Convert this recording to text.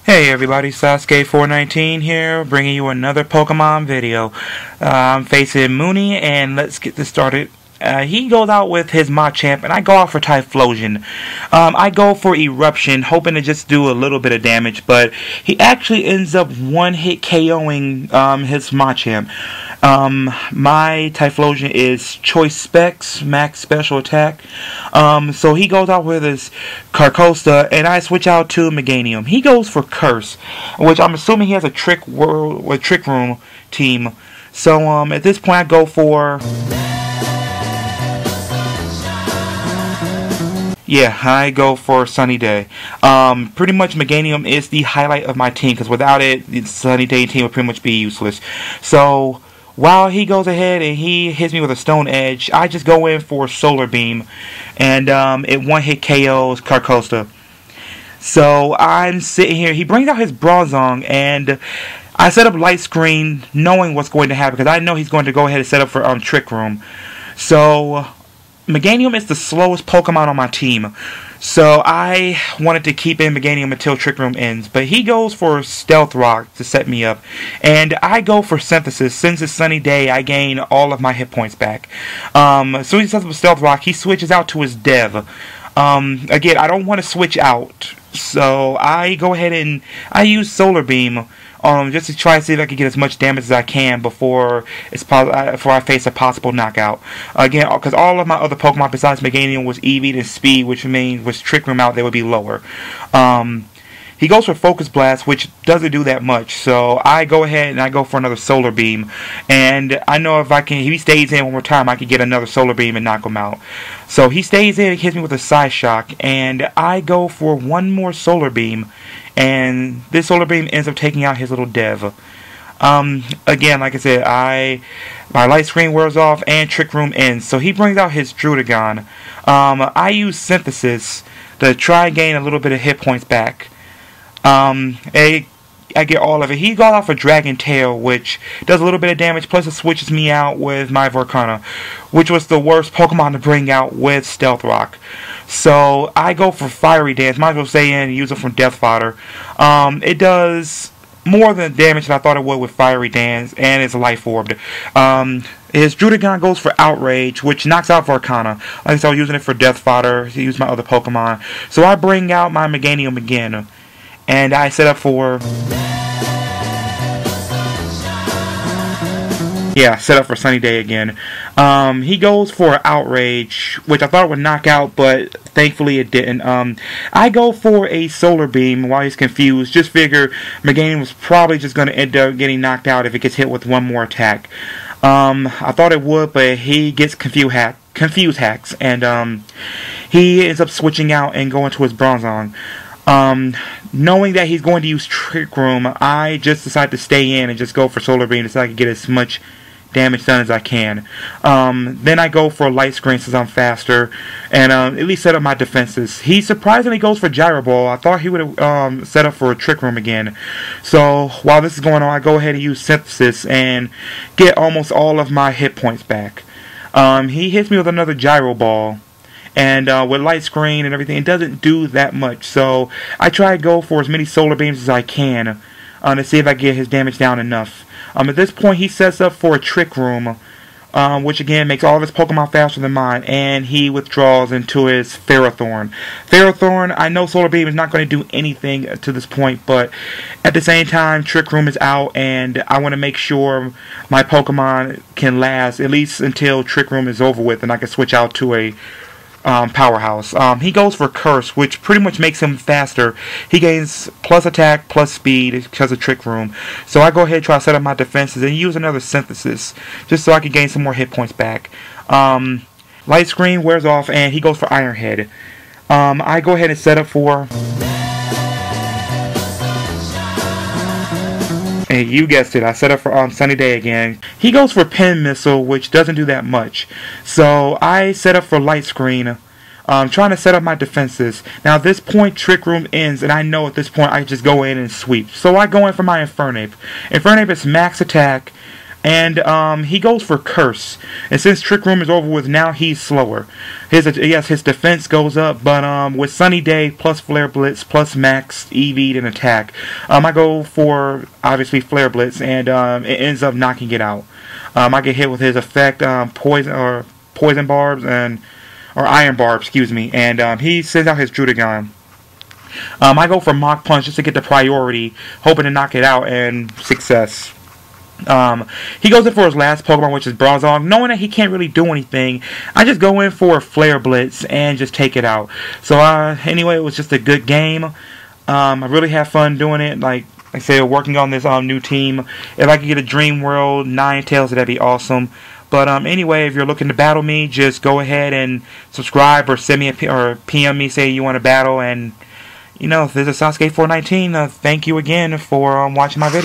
Hey everybody, Sasuke419 here, bringing you another Pokemon video. I'm facing Mooney, and let's get this started. He goes out with his Machamp, and I go out for Typhlosion. I go for Eruption, hoping to just do a little bit of damage, but he actually ends up one-hit KOing his Machamp. My Typhlosion is Choice Specs, max special attack. So he goes out with his Carcosa, and I switch out to Meganium. He goes for Curse, which I'm assuming he has a Trick Room team. So at this point I go for... yeah, I go for Sunny Day. Pretty much Meganium is the highlight of my team, because without it, the Sunny Day team would pretty much be useless. So while he goes ahead and he hits me with a Stone Edge, I just go in for Solar Beam, and it one-hit KOs Carcosa. So I'm sitting here, he brings out his Bronzong, and I set up Light Screen knowing what's going to happen, because I know he's going to go ahead and set up for Trick Room. So Meganium is the slowest Pokemon on my team, so I wanted to keep in Meganium until Trick Room ends, but he goes for Stealth Rock to set me up, and I go for Synthesis. Since it's Sunny Day, I gain all of my hit points back. As soon as he sets up Stealth Rock, he switches out to his Dev. Again, I don't want to switch out, so I go ahead and I use Solar Beam just to try to see if I can get as much damage as I can before I face a possible knockout. Again, because all of my other Pokemon besides Meganium was EV'd in speed, which means with Trick Room out, they would be lower. He goes for Focus Blast, which doesn't do that much, so I go ahead and I go for another Solar Beam. And I know if he stays in one more time, I can get another Solar Beam and knock him out. So he stays in, he hits me with a Psy Shock, and I go for one more Solar Beam, and this Solar Beam ends up taking out his little Dev. Again, like I said, my Light Screen wears off and Trick Room ends, so he brings out his Druddigon. I use Synthesis to try and gain a little bit of hit points back. I get all of it. He goes out for Dragon Tail, which does a little bit of damage, plus it switches me out with my Volcarona, which was the worst Pokemon to bring out with Stealth Rock. So I go for Fiery Dance. Might as well stay in and use it from Death Fodder. It does more than damage than I thought it would with Fiery Dance, and it's Life Orbed. His Druddigon goes for Outrage, which knocks out Volcarona. Like I said, I was using it for Death Fodder to use my other Pokemon. So I bring out my Meganium again, and I set up for... yeah, set up for Sunny Day again. He goes for Outrage, which I thought would knock out, but thankfully it didn't. I go for a Solar Beam while he's confused. Just figure Meganium was probably just going to end up getting knocked out if it gets hit with one more attack. I thought it would, but he gets confused hacks, and he ends up switching out and going to his Bronzong. Knowing that he's going to use Trick Room, I just decided to stay in and just go for Solar Beam so I can get as much damage done as I can. Then I go for Light Screen since I'm faster, and at least set up my defenses. He surprisingly goes for Gyro Ball. I thought he would have set up for a Trick Room again. So while this is going on, I go ahead and use Synthesis and get almost all of my hit points back. He hits me with another Gyro Ball, and with Light Screen and everything, it doesn't do that much. So I try to go for as many Solar Beams as I can to see if I get his damage down enough. At this point, he sets up for a Trick Room, which again makes all of his Pokemon faster than mine, and he withdraws into his Ferrothorn. Ferrothorn, I know Solar Beam is not going to do anything to this point, but at the same time, Trick Room is out, and I want to make sure my Pokemon can last at least until Trick Room is over with, and I can switch out to a Powerhouse. He goes for Curse, which pretty much makes him faster. He gains plus attack, plus speed because of Trick Room. So I go ahead and try to set up my defenses and use another Synthesis, just so I can gain some more hit points back. Light Screen wears off, and he goes for Iron Head. I go ahead and set up for... hey, you guessed it, I set up for Sunny Day again. He goes for Pin Missile, which doesn't do that much. So I set up for Light Screen, trying to set up my defenses. Now at this point, Trick Room ends, and I know at this point I just go in and sweep. So I go in for my Infernape. Infernape is max attack, And he goes for Curse. And since Trick Room is over with, now he's slower. His defense goes up, but with Sunny Day plus Flare Blitz plus Max EV and attack, I go for obviously Flare Blitz, and it ends up knocking it out. I get hit with his effect, poison barbs or iron barbs, excuse me, and he sends out his Drudagon. I go for Mach Punch just to get the priority, hoping to knock it out, and success. He goes in for his last Pokemon, which is Bronzong. Knowing that he can't really do anything, I just go in for a Flare Blitz and just take it out. So anyway, it was just a good game. I really had fun doing it. Like I said, working on this new team. If I could get a Dream World Ninetales, that'd be awesome. But anyway, if you're looking to battle me, just go ahead and subscribe or send me or PM me, say you want to battle. And you know, if this is Sasuke 419, thank you again for watching my video.